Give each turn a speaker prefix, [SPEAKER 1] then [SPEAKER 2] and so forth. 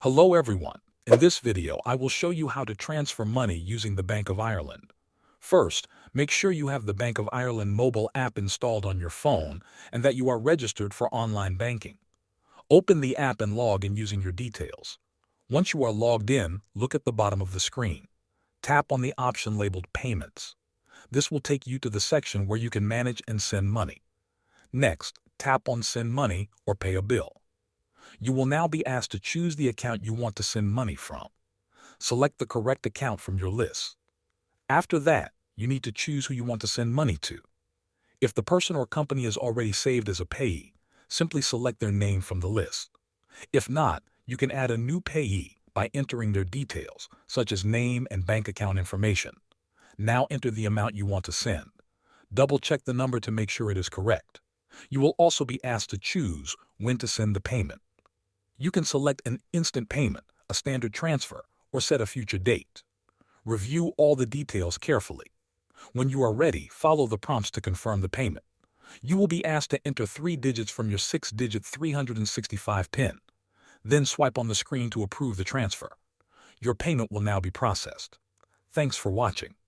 [SPEAKER 1] Hello everyone. In this video, I will show you how to transfer money using the Bank of Ireland. First, make sure you have the Bank of Ireland mobile app installed on your phone and that you are registered for online banking. Open the app and log in using your details. Once you are logged in, look at the bottom of the screen. Tap on the option labeled Payments. This will take you to the section where you can manage and send money. Next, tap on Send Money or Pay a Bill. You will now be asked to choose the account you want to send money from. Select the correct account from your list. After that, you need to choose who you want to send money to. If the person or company is already saved as a payee, simply select their name from the list. If not, you can add a new payee by entering their details, such as name and bank account information. Now enter the amount you want to send. Double-check the number to make sure it is correct. You will also be asked to choose when to send the payment. You can select an instant payment, a standard transfer, or set a future date. Review all the details carefully. When you are ready, follow the prompts to confirm the payment. You will be asked to enter 3 digits from your 6-digit 365 PIN. Then swipe on the screen to approve the transfer. Your payment will now be processed. Thanks for watching.